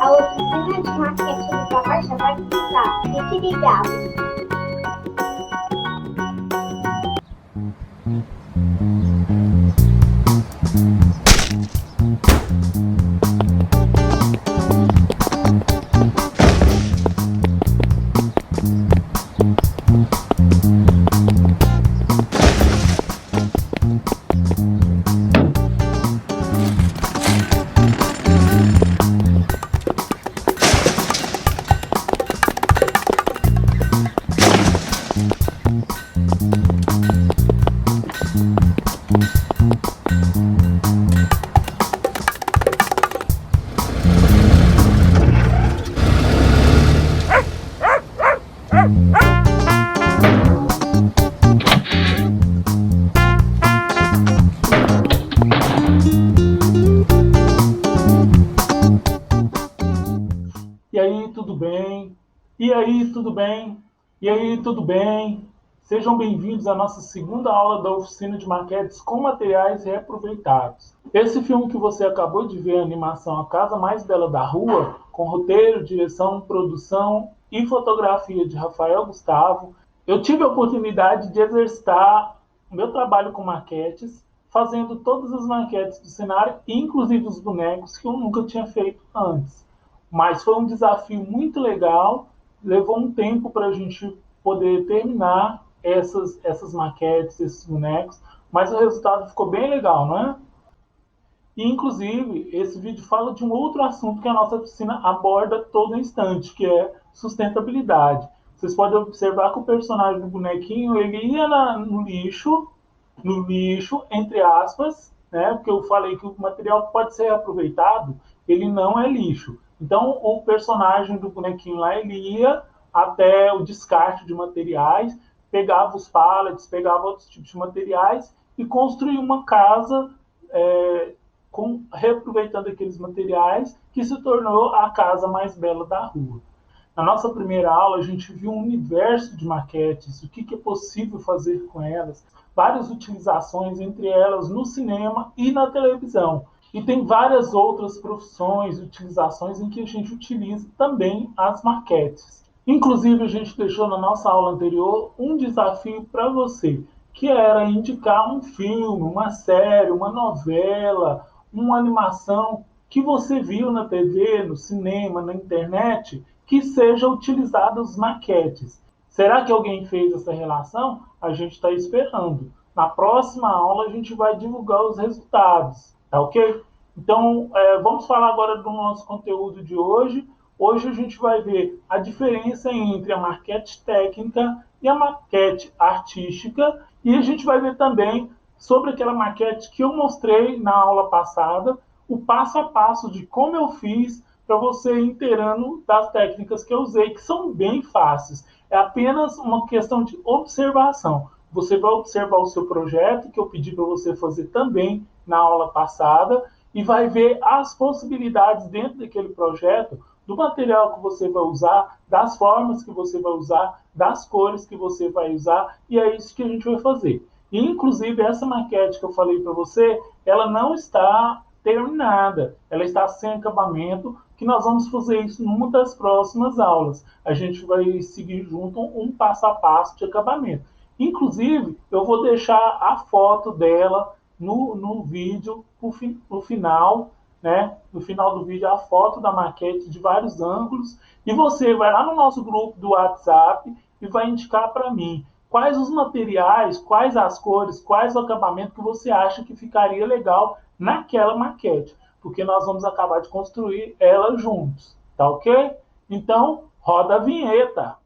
A oficina de marketing da Rocha vai começar. Fique ligado. E aí, tudo bem? E aí, tudo bem? E aí, tudo bem? Sejam bem-vindos à nossa segunda aula da oficina de maquetes com materiais reaproveitados. Esse filme que você acabou de ver, a animação A Casa Mais Bela da Rua, com roteiro, direção, produção e fotografia de Rafael Gustavo, eu tive a oportunidade de exercitar o meu trabalho com maquetes, fazendo todas as maquetes do cenário, inclusive os bonecos que eu nunca tinha feito antes. Mas foi um desafio muito legal, levou um tempo para a gente poder terminar essas maquetes, esses bonecos, mas o resultado ficou bem legal, não é? E, inclusive, esse vídeo fala de um outro assunto que a nossa oficina aborda todo instante, que é sustentabilidade. Vocês podem observar que o personagem do bonequinho ele ia no lixo, entre aspas, né? Porque eu falei que o material pode ser aproveitado, ele não é lixo. Então, o personagem do bonequinho lá, ele ia até o descarte de materiais, pegava os pallets, pegava outros tipos de materiais e construía uma casa reaproveitando aqueles materiais, que se tornou a casa mais bela da rua. Na nossa primeira aula, a gente viu um universo de maquetes, o que é possível fazer com elas, várias utilizações, entre elas no cinema e na televisão. E tem várias outras profissões, utilizações em que a gente utiliza também as maquetes. Inclusive, a gente deixou na nossa aula anterior um desafio para você, que era indicar um filme, uma série, uma novela, uma animação que você viu na TV, no cinema, na internet, que seja utilizada as maquetes. Será que alguém fez essa relação? A gente está esperando. Na próxima aula a gente vai divulgar os resultados, tá ok? Então, vamos falar agora do nosso conteúdo de hoje. Hoje a gente vai ver a diferença entre a maquete técnica e a maquete artística. E a gente vai ver também sobre aquela maquete que eu mostrei na aula passada, o passo a passo de como eu fiz para você ir inteirando das técnicas que eu usei, que são bem fáceis. É apenas uma questão de observação. Você vai observar o seu projeto, que eu pedi para você fazer também na aula passada, e vai ver as possibilidades dentro daquele projeto, do material que você vai usar, das formas que você vai usar, das cores que você vai usar, e é isso que a gente vai fazer. E, inclusive, essa maquete que eu falei para você, ela não está terminada, ela está sem acabamento, que nós vamos fazer isso numa das próximas aulas. A gente vai seguir junto um passo a passo de acabamento. Inclusive, eu vou deixar a foto dela no vídeo, no final, né? No final do vídeo, a foto da maquete de vários ângulos. E você vai lá no nosso grupo do WhatsApp e vai indicar para mim quais os materiais, quais as cores, quais o acabamento que você acha que ficaria legal naquela maquete, porque nós vamos acabar de construir ela juntos, tá ok? Então, roda a vinheta.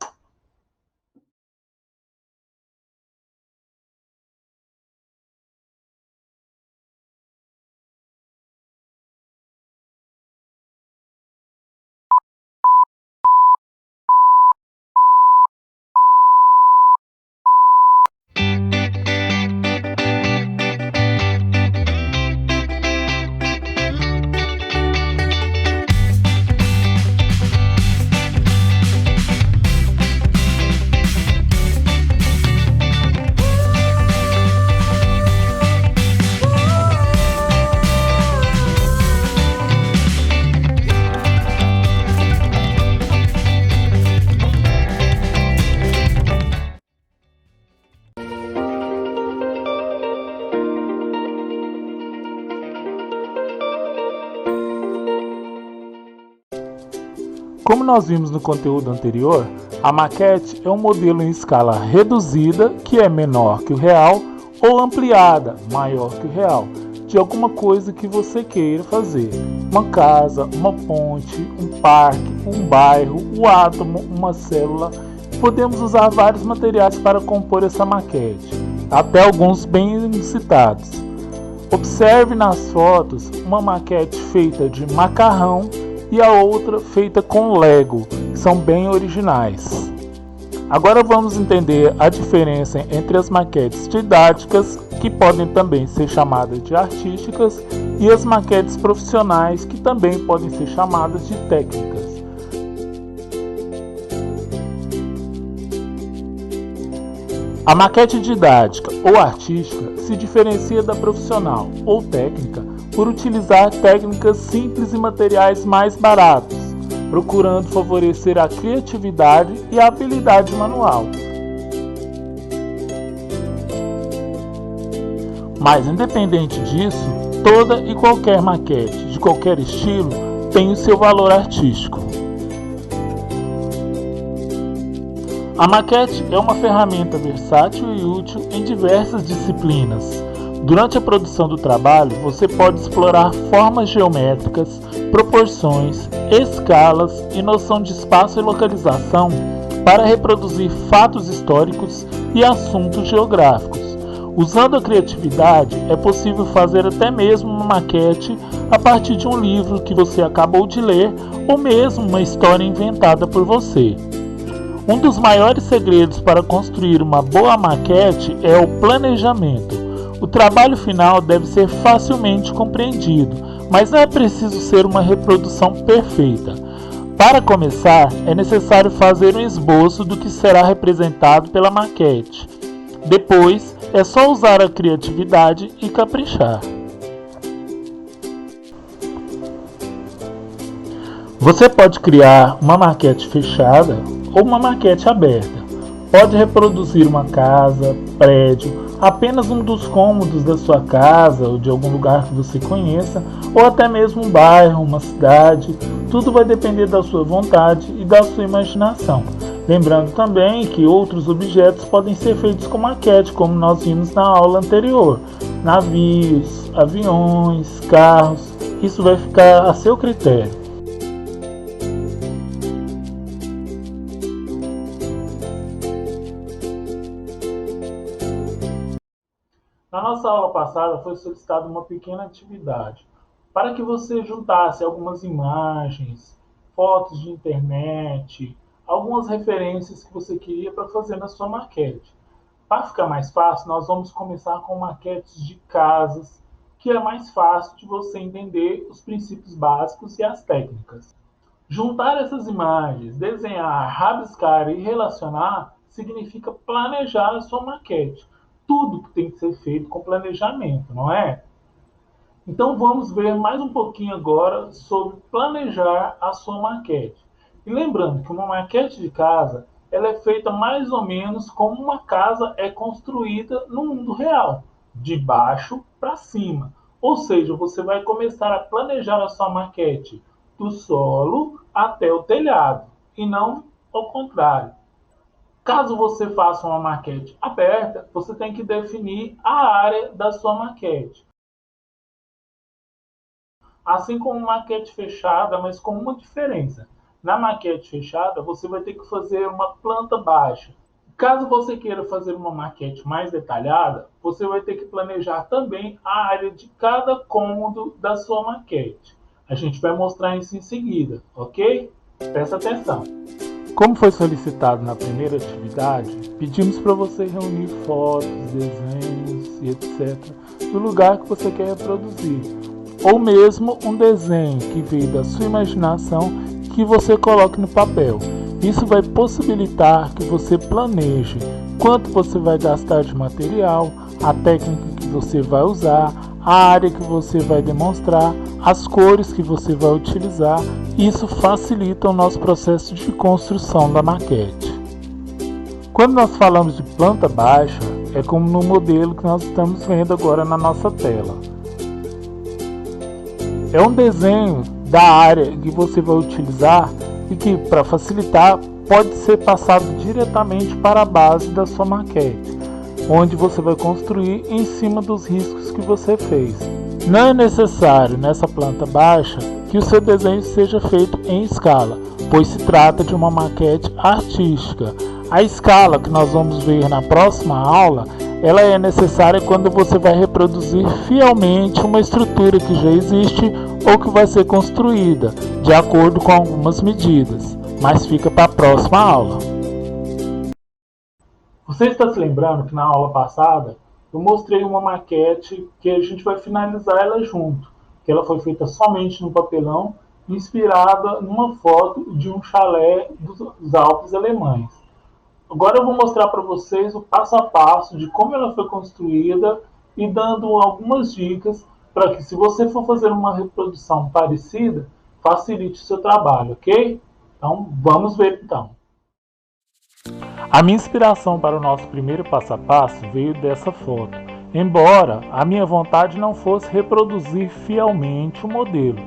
Como nós vimos no conteúdo anterior, a maquete é um modelo em escala reduzida, que é menor que o real, ou ampliada, maior que o real, de alguma coisa que você queira fazer. Uma casa, uma ponte, um parque, um bairro, um átomo, uma célula. Podemos usar vários materiais para compor essa maquete, até alguns bem citados. Observe nas fotos uma maquete feita de macarrão e a outra feita com Lego, que são bem originais. Agora vamos entender a diferença entre as maquetes didáticas, que podem também ser chamadas de artísticas, e as maquetes profissionais, que também podem ser chamadas de técnicas. A maquete didática ou artística se diferencia da profissional ou técnica por utilizar técnicas simples e materiais mais baratos, procurando favorecer a criatividade e a habilidade manual. Mas independente disso, toda e qualquer maquete, de qualquer estilo, tem o seu valor artístico. A maquete é uma ferramenta versátil e útil em diversas disciplinas. Durante a produção do trabalho, você pode explorar formas geométricas, proporções, escalas e noção de espaço e localização para reproduzir fatos históricos e assuntos geográficos. Usando a criatividade, é possível fazer até mesmo uma maquete a partir de um livro que você acabou de ler ou mesmo uma história inventada por você. Um dos maiores segredos para construir uma boa maquete é o planejamento. O trabalho final deve ser facilmente compreendido, mas não é preciso ser uma reprodução perfeita. Para começar, é necessário fazer um esboço do que será representado pela maquete. Depois, é só usar a criatividade e caprichar. Você pode criar uma maquete fechada ou uma maquete aberta. Pode reproduzir uma casa, prédio, apenas um dos cômodos da sua casa ou de algum lugar que você conheça, ou até mesmo um bairro, uma cidade. Tudo vai depender da sua vontade e da sua imaginação. Lembrando também que outros objetos podem ser feitos com maquete, como nós vimos na aula anterior. Navios, aviões, carros, isso vai ficar a seu critério. Na nossa aula passada foi solicitada uma pequena atividade para que você juntasse algumas imagens, fotos de internet, algumas referências que você queria para fazer na sua maquete. Para ficar mais fácil, nós vamos começar com maquetes de casas, que é mais fácil de você entender os princípios básicos e as técnicas. Juntar essas imagens, desenhar, rabiscar e relacionar significa planejar a sua maquete. Tudo que tem que ser feito com planejamento, não é? Então vamos ver mais um pouquinho agora sobre planejar a sua maquete. E lembrando que uma maquete de casa, ela é feita mais ou menos como uma casa é construída no mundo real, de baixo para cima. Ou seja, você vai começar a planejar a sua maquete do solo até o telhado, e não ao contrário. Caso você faça uma maquete aberta, você tem que definir a área da sua maquete. Assim como maquete fechada, mas com uma diferença. Na maquete fechada, você vai ter que fazer uma planta baixa. Caso você queira fazer uma maquete mais detalhada, você vai ter que planejar também a área de cada cômodo da sua maquete. A gente vai mostrar isso em seguida, ok? Presta atenção. Como foi solicitado na primeira atividade, pedimos para você reunir fotos, desenhos e etc. do lugar que você quer reproduzir. Ou mesmo um desenho que veio da sua imaginação que você coloque no papel. Isso vai possibilitar que você planeje quanto você vai gastar de material, a técnica que você vai usar, a área que você vai demonstrar, as cores que você vai utilizar. Isso facilita o nosso processo de construção da maquete. Quando nós falamos de planta baixa, é como no modelo que nós estamos vendo agora na nossa tela. É um desenho da área que você vai utilizar e que, para facilitar, pode ser passado diretamente para a base da sua maquete, onde você vai construir em cima dos riscos que você fez. Não é necessário, nessa planta baixa, que o seu desenho seja feito em escala, pois se trata de uma maquete artística. A escala que nós vamos ver na próxima aula, ela é necessária quando você vai reproduzir fielmente uma estrutura que já existe ou que vai ser construída, de acordo com algumas medidas, mas fica para a próxima aula. Você está se lembrando que na aula passada eu mostrei uma maquete que a gente vai finalizar ela junto, que ela foi feita somente no papelão, inspirada numa foto de um chalé dos Alpes alemães. Agora eu vou mostrar para vocês o passo a passo de como ela foi construída e dando algumas dicas para que, se você for fazer uma reprodução parecida, facilite o seu trabalho, ok? Então vamos ver então. A minha inspiração para o nosso primeiro passo a passo veio dessa foto, embora a minha vontade não fosse reproduzir fielmente o modelo,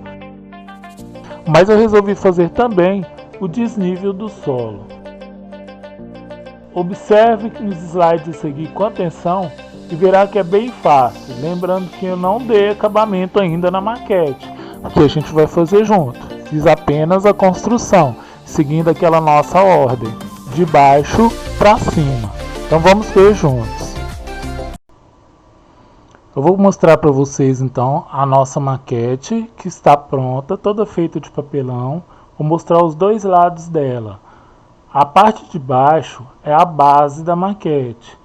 mas eu resolvi fazer também o desnível do solo. Observe nos slides a seguir com atenção e verá que é bem fácil, lembrando que eu não dei acabamento ainda na maquete, porque a gente vai fazer junto. Fiz apenas a construção, seguindo aquela nossa ordem, de baixo para cima. Então vamos ver juntos. Eu vou mostrar para vocês então a nossa maquete, que está pronta, toda feita de papelão. Vou mostrar os dois lados dela. A parte de baixo é a base da maquete.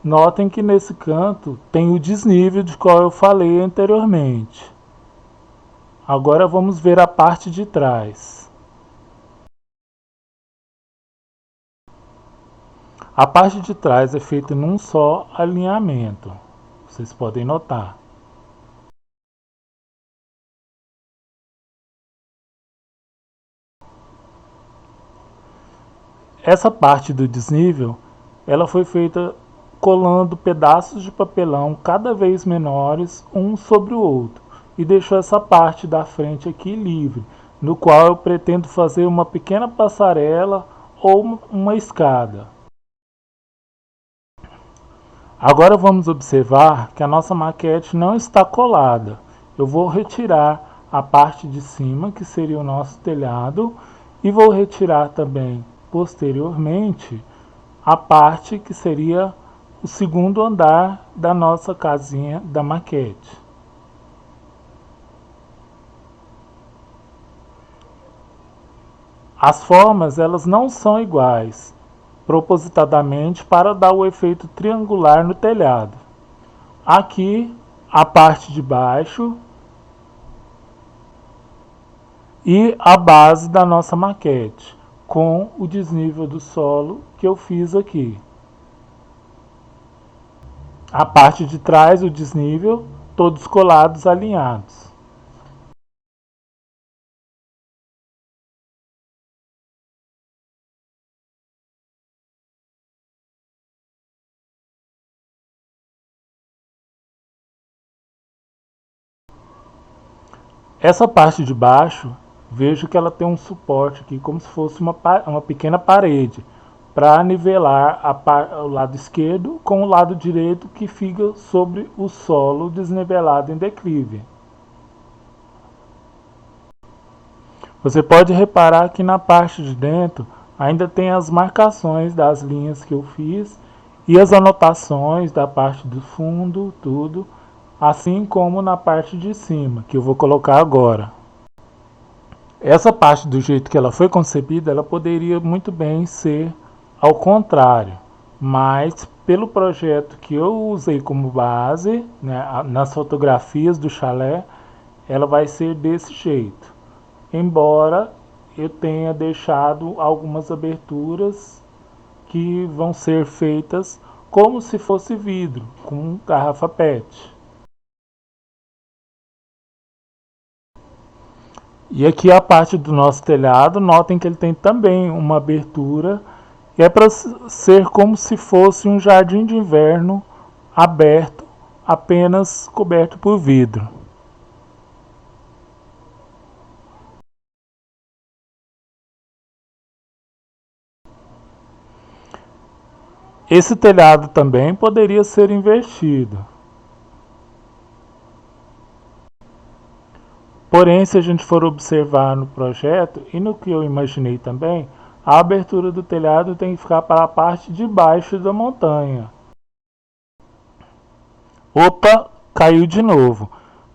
Notem que nesse canto tem o desnível de qual eu falei anteriormente. Agora vamos ver a parte de trás. A parte de trás é feita num só alinhamento. Vocês podem notar. Essa parte do desnível, ela foi feita colando pedaços de papelão cada vez menores um sobre o outro, e deixou essa parte da frente aqui livre, no qual eu pretendo fazer uma pequena passarela ou uma escada. Agora vamos observar que a nossa maquete não está colada. Eu vou retirar a parte de cima, que seria o nosso telhado, e vou retirar também, posteriormente, a parte que seria o segundo andar da nossa casinha da maquete. As formas, elas não são iguais, propositadamente para dar o efeito triangular no telhado. Aqui, a parte de baixo e a base da nossa maquete, com o desnível do solo que eu fiz aqui. A parte de trás, o desnível, todos colados, alinhados. Essa parte de baixo, vejo que ela tem um suporte aqui, como se fosse uma pequena parede, para nivelar o lado esquerdo com o lado direito, que fica sobre o solo desnivelado em declive. Você pode reparar que na parte de dentro ainda tem as marcações das linhas que eu fiz e as anotações da parte do fundo, tudo, assim como na parte de cima, que eu vou colocar agora. Essa parte, do jeito que ela foi concebida, ela poderia muito bem ser ao contrário, mas pelo projeto que eu usei como base, né, nas fotografias do chalé, ela vai ser desse jeito. Embora eu tenha deixado algumas aberturas que vão ser feitas como se fosse vidro, com garrafa PET. E aqui a parte do nosso telhado, notem que ele tem também uma abertura, e é para ser como se fosse um jardim de inverno aberto, apenas coberto por vidro. Esse telhado também poderia ser invertido. Porém, se a gente for observar no projeto e no que eu imaginei também, a abertura do telhado tem que ficar para a parte de baixo da montanha. Opa, caiu de novo.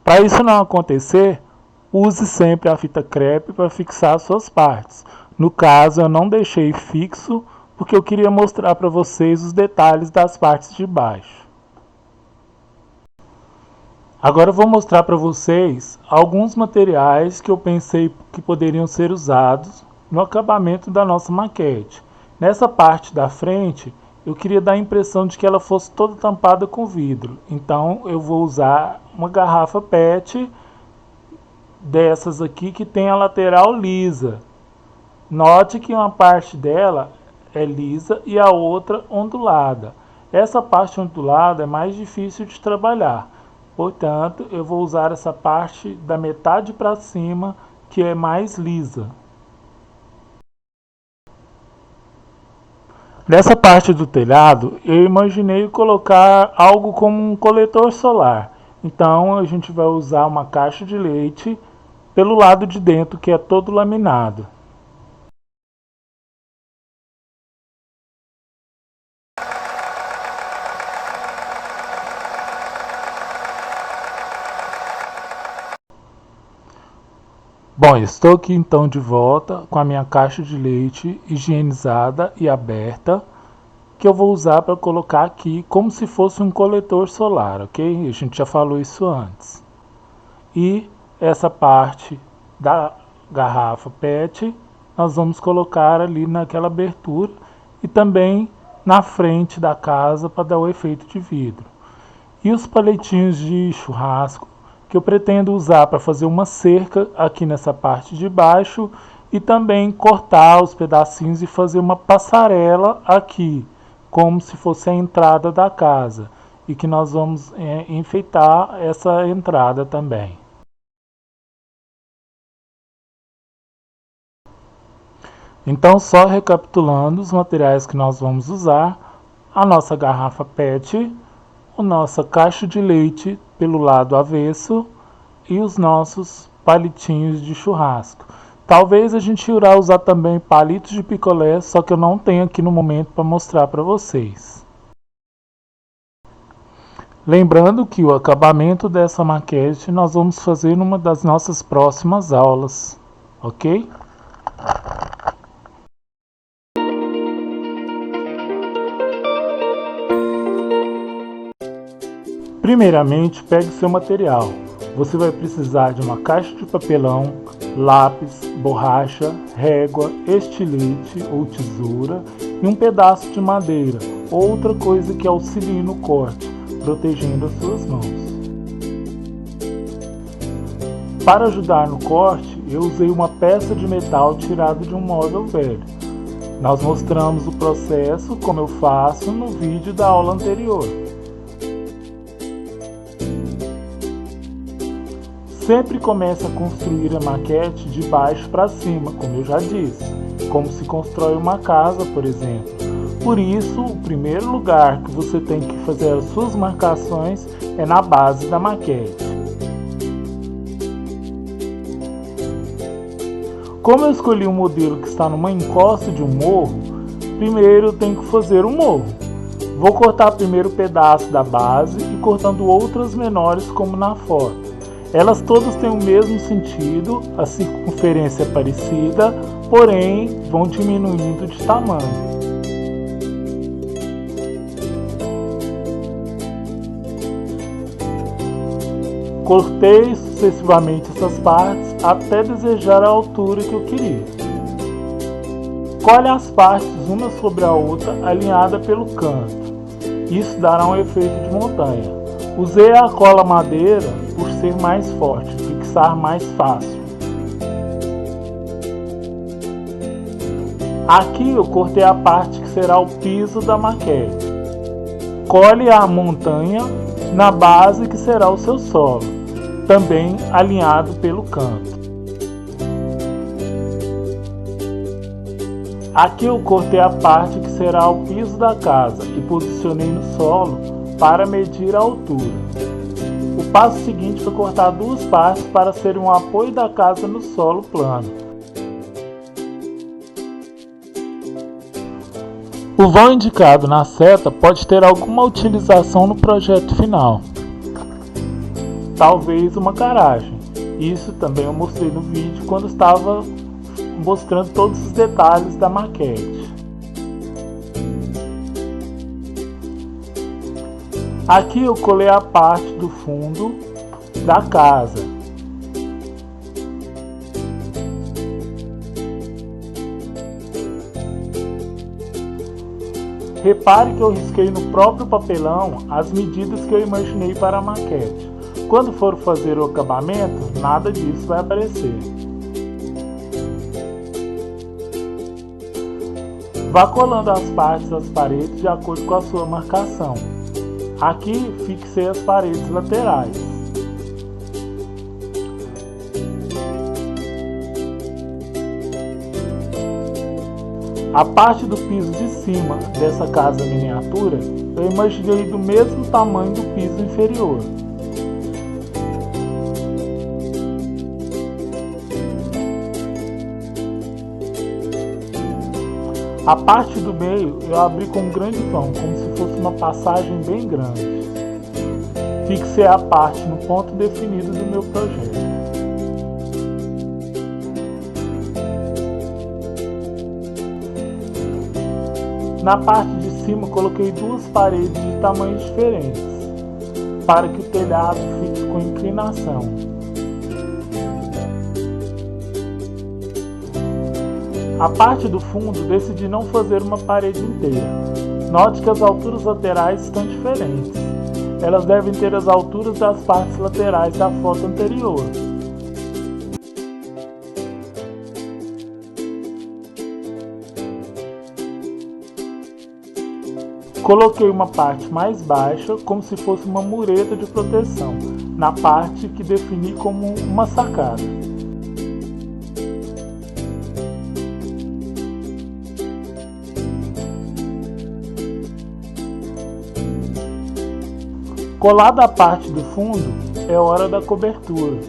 Para isso não acontecer, use sempre a fita crepe para fixar suas partes. No caso, eu não deixei fixo porque eu queria mostrar para vocês os detalhes das partes de baixo. Agora eu vou mostrar para vocês alguns materiais que eu pensei que poderiam ser usados no acabamento da nossa maquete. Nessa parte da frente, eu queria dar a impressão de que ela fosse toda tampada com vidro. Então eu vou usar uma garrafa PET dessas aqui que tem a lateral lisa. Note que uma parte dela é lisa e a outra ondulada. Essa parte ondulada é mais difícil de trabalhar. Portanto, eu vou usar essa parte da metade para cima que é mais lisa. Nessa parte do telhado, eu imaginei colocar algo como um coletor solar. Então, a gente vai usar uma caixa de leite pelo lado de dentro, que é todo laminado. Bom, estou aqui então de volta com a minha caixa de leite higienizada e aberta, que eu vou usar para colocar aqui como se fosse um coletor solar, ok? A gente já falou isso antes. E essa parte da garrafa PET nós vamos colocar ali naquela abertura e também na frente da casa para dar o efeito de vidro. E os palitinhos de churrasco que eu pretendo usar para fazer uma cerca aqui nessa parte de baixo e também cortar os pedacinhos e fazer uma passarela aqui, como se fosse a entrada da casa, e que nós vamos enfeitar essa entrada também. Então, só recapitulando os materiais que nós vamos usar: a nossa garrafa PET, a nossa caixa de leite pelo lado avesso e os nossos palitinhos de churrasco. Talvez a gente irá usar também palitos de picolé, só que eu não tenho aqui no momento para mostrar para vocês. Lembrando que o acabamento dessa maquete nós vamos fazer numa das nossas próximas aulas, ok? Primeiramente, pegue seu material. Você vai precisar de uma caixa de papelão, lápis, borracha, régua, estilete ou tesoura e um pedaço de madeira, outra coisa que auxilie no corte, protegendo as suas mãos. Para ajudar no corte, eu usei uma peça de metal tirada de um móvel velho. Nós mostramos o processo, como eu faço, no vídeo da aula anterior. Sempre comece a construir a maquete de baixo para cima, como eu já disse, como se constrói uma casa, por exemplo. Por isso, o primeiro lugar que você tem que fazer as suas marcações é na base da maquete. Como eu escolhi um modelo que está numa encosta de um morro, primeiro eu tenho que fazer um morro. Vou cortar primeiro o pedaço da base e cortando outras menores como na foto. Elas todas têm o mesmo sentido, a circunferência é parecida, porém vão diminuindo de tamanho. Cortei sucessivamente essas partes até desejar a altura que eu queria. Colhe as partes uma sobre a outra alinhada pelo canto. Isso dará um efeito de montanha. Usei a cola madeira por ser mais forte, fixar mais fácil. Aqui eu cortei a parte que será o piso da maquete. Cole a montanha na base que será o seu solo, também alinhado pelo canto. Aqui eu cortei a parte que será o piso da casa e posicionei no solo para medir a altura. O passo seguinte foi cortar duas partes para ser um apoio da casa no solo plano. O vão indicado na seta pode ter alguma utilização no projeto final. Talvez uma garagem. Isso também eu mostrei no vídeo quando estava mostrando todos os detalhes da maquete. Aqui eu colei a parte do fundo da casa. Repare que eu risquei no próprio papelão as medidas que eu imaginei para a maquete. Quando for fazer o acabamento, nada disso vai aparecer. Vá colando as partes das paredes de acordo com a sua marcação. Aqui fixei as paredes laterais. A parte do piso de cima dessa casa miniatura eu imaginei do mesmo tamanho do piso inferior. A parte do meio eu abri com um grande vão, como se fosse uma passagem bem grande. Fixei a parte no ponto definido do meu projeto. Na parte de cima coloquei duas paredes de tamanhos diferentes, para que o telhado fique com inclinação. A parte do fundo decidi não fazer uma parede inteira. Note que as alturas laterais estão diferentes. Elas devem ter as alturas das partes laterais da foto anterior. Coloquei uma parte mais baixa, como se fosse uma mureta de proteção, na parte que defini como uma sacada. Colada a parte do fundo, é hora da cobertura.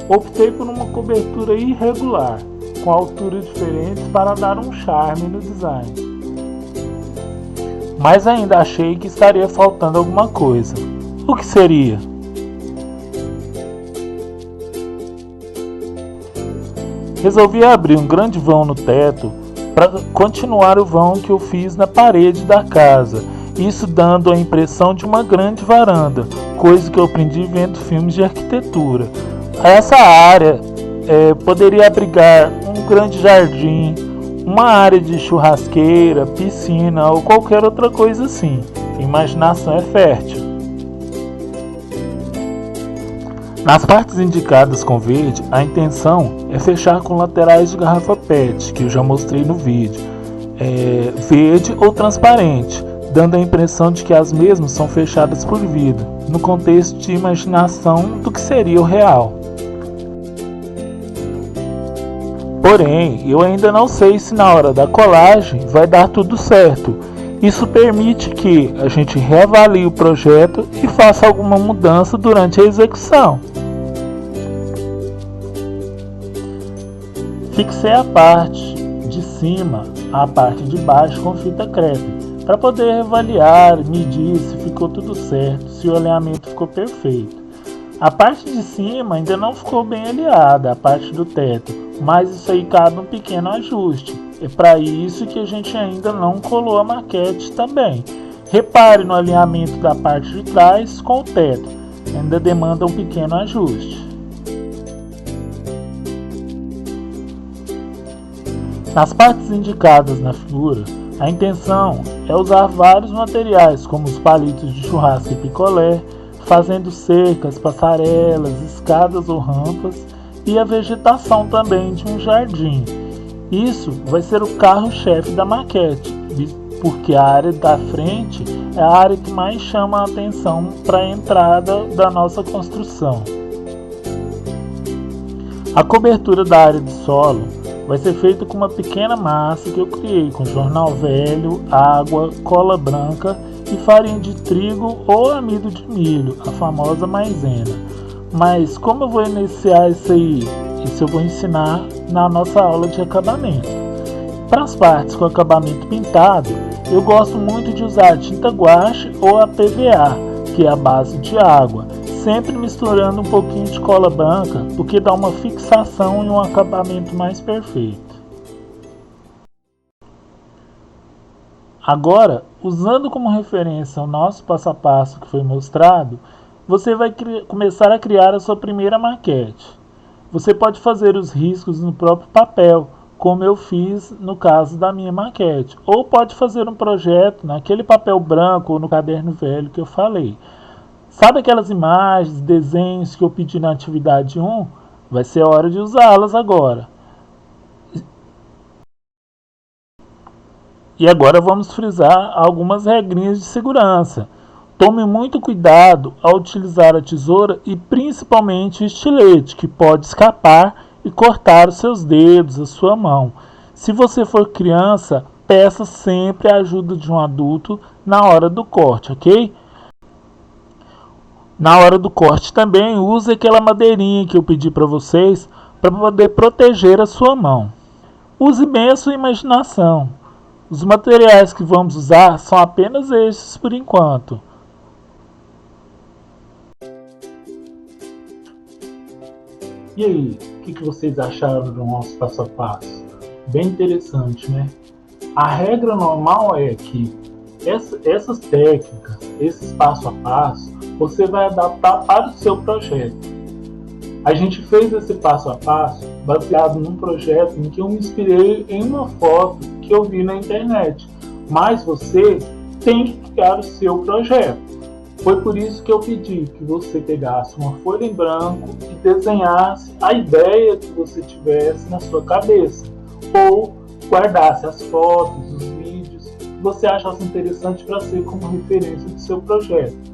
Optei por uma cobertura irregular, com alturas diferentes para dar um charme no design. Mas ainda achei que estaria faltando alguma coisa. O que seria? Resolvi abrir um grande vão no teto para continuar o vão que eu fiz na parede da casa, isso dando a impressão de uma grande varanda, coisa que eu aprendi vendo filmes de arquitetura. Essa área poderia abrigar um grande jardim, uma área de churrasqueira, piscina ou qualquer outra coisa assim. A imaginação é fértil. Nas partes indicadas com verde, a intenção é fechar com laterais de garrafa PET, que eu já mostrei no vídeo, verde ou transparente, dando a impressão de que as mesmas são fechadas por vidro, no contexto de imaginação do que seria o real. Porém, eu ainda não sei se na hora da colagem vai dar tudo certo. Isso permite que a gente reavalie o projeto e faça alguma mudança durante a execução. Fixei a parte de cima à parte de baixo com fita crepe, para poder avaliar, medir se ficou tudo certo, se o alinhamento ficou perfeito. A parte de cima ainda não ficou bem alinhada, a parte do teto, mas isso aí cabe um pequeno ajuste. É para isso que a gente ainda não colou a maquete também. Repare no alinhamento da parte de trás com o teto, ainda demanda um pequeno ajuste. Nas partes indicadas na figura, a intenção é usar vários materiais, como os palitos de churrasco e picolé, fazendo cercas, passarelas, escadas ou rampas, e a vegetação também de um jardim. Isso vai ser o carro-chefe da maquete, porque a área da frente é a área que mais chama a atenção para a entrada da nossa construção. A cobertura da área de solo vai ser feita com uma pequena massa que eu criei com jornal velho, água, cola branca e farinha de trigo ou amido de milho, a famosa maisena. Mas como eu vou iniciar isso aí? Isso eu vou ensinar na nossa aula de acabamento. Para as partes com acabamento pintado, eu gosto muito de usar tinta guache ou a PVA, que é a base de água, sempre misturando um pouquinho de cola branca, porque dá uma fixação e um acabamento mais perfeito. Agora, usando como referência o nosso passo a passo que foi mostrado, você vai começar a criar a sua primeira maquete. Você pode fazer os riscos no próprio papel, como eu fiz no caso da minha maquete, ou pode fazer um projeto naquele papel branco ou no caderno velho que eu falei. Sabe aquelas imagens, desenhos que eu pedi na atividade 1? Vai ser a hora de usá-las agora. E agora vamos frisar algumas regrinhas de segurança. Tome muito cuidado ao utilizar a tesoura e principalmente o estilete, que pode escapar e cortar os seus dedos, a sua mão. Se você for criança, peça sempre a ajuda de um adulto na hora do corte, ok? Na hora do corte também use aquela madeirinha que eu pedi para vocês para poder proteger a sua mão. Use bem a sua imaginação. Os materiais que vamos usar são apenas estes por enquanto. E aí, o que vocês acharam do nosso passo a passo? Bem interessante, né? A regra normal é que essas técnicas, esses passo a passo, você vai adaptar para o seu projeto. A gente fez esse passo a passo baseado num projeto em que eu me inspirei em uma foto que eu vi na internet. Mas você tem que criar o seu projeto. Foi por isso que eu pedi que você pegasse uma folha em branco e desenhasse a ideia que você tivesse na sua cabeça. Ou guardasse as fotos, os vídeos que você achasse interessante para ser como referência do seu projeto.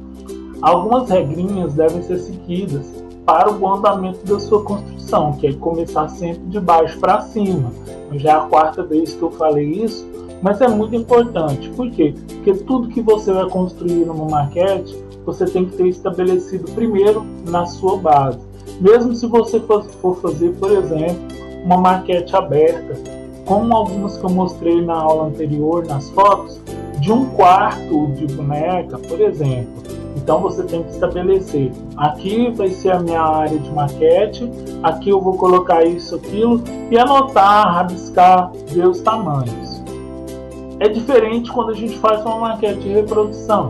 Algumas regrinhas devem ser seguidas para o bom andamento da sua construção, que é começar sempre de baixo para cima. Já é a quarta vez que eu falei isso, mas é muito importante. Por quê? Porque tudo que você vai construir numa maquete, você tem que ter estabelecido primeiro na sua base. Mesmo se você for fazer, por exemplo, uma maquete aberta, como algumas que eu mostrei na aula anterior, nas fotos, de um quarto de boneca, por exemplo. Então você tem que estabelecer, aqui vai ser a minha área de maquete, aqui eu vou colocar isso, aquilo, e anotar, rabiscar, ver os tamanhos. É diferente quando a gente faz uma maquete de reprodução.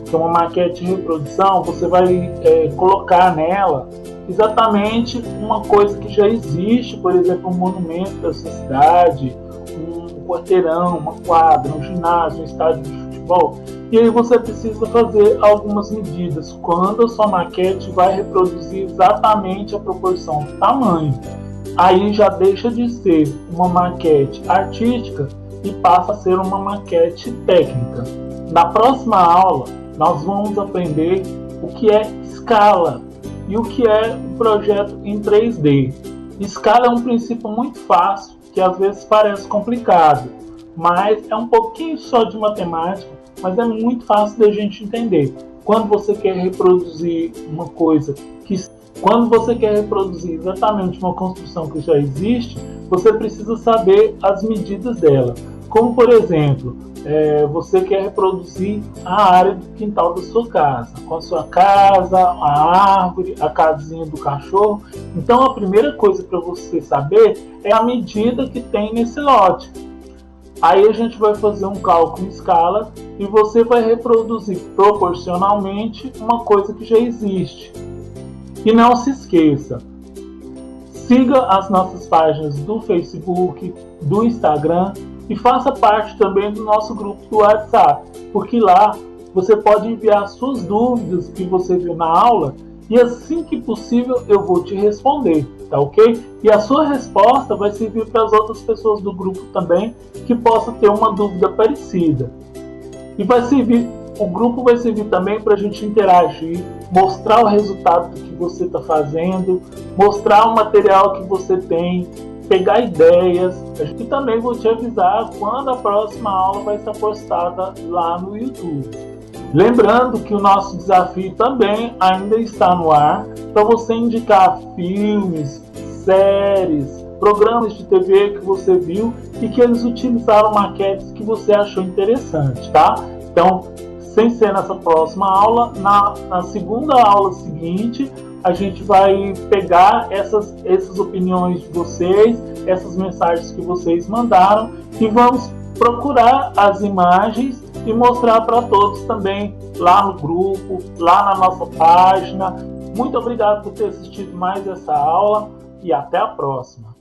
Porque uma maquete de reprodução, você vai colocar nela exatamente uma coisa que já existe, por exemplo, um monumento da sua cidade, um quarteirão, uma quadra, um ginásio, um estádio de futebol. E aí você precisa fazer algumas medidas quando a sua maquete vai reproduzir exatamente a proporção do tamanho. Aí já deixa de ser uma maquete artística e passa a ser uma maquete técnica. Na próxima aula, nós vamos aprender o que é escala e o que é o projeto em 3D. Escala é um princípio muito fácil, que às vezes parece complicado, mas é um pouquinho só de matemática, mas é muito fácil da gente entender. Quando você quer reproduzir uma coisa quando você quer reproduzir exatamente uma construção que já existe, você precisa saber as medidas dela. Como, por exemplo, você quer reproduzir a área do quintal da sua casa, com a sua casa, a árvore, a casinha do cachorro. Então, a primeira coisa para você saber é a medida que tem nesse lote. Aí a gente vai fazer um cálculo em escala e você vai reproduzir proporcionalmente uma coisa que já existe. E não se esqueça, siga as nossas páginas do Facebook, do Instagram e faça parte também do nosso grupo do WhatsApp, porque lá você pode enviar suas dúvidas que você viu na aula e assim que possível eu vou te responder, tá ok? E a sua resposta vai servir para as outras pessoas do grupo também que possam ter uma dúvida parecida. E vai servir O grupo vai servir também para a gente interagir, mostrar o resultado do que você está fazendo, mostrar o material que você tem, pegar ideias. E também vou te avisar quando a próxima aula vai estar postada lá no YouTube. Lembrando que o nosso desafio também ainda está no ar para você indicar filmes, séries, programas de TV que você viu e que eles utilizaram maquetes que você achou interessante, tá? Então, sem ser nessa próxima aula, na segunda aula seguinte, a gente vai pegar essas opiniões de vocês, essas mensagens que vocês mandaram e vamos procurar as imagens e mostrar para todos também lá no grupo, lá na nossa página. Muito obrigado por ter assistido mais essa aula e até a próxima.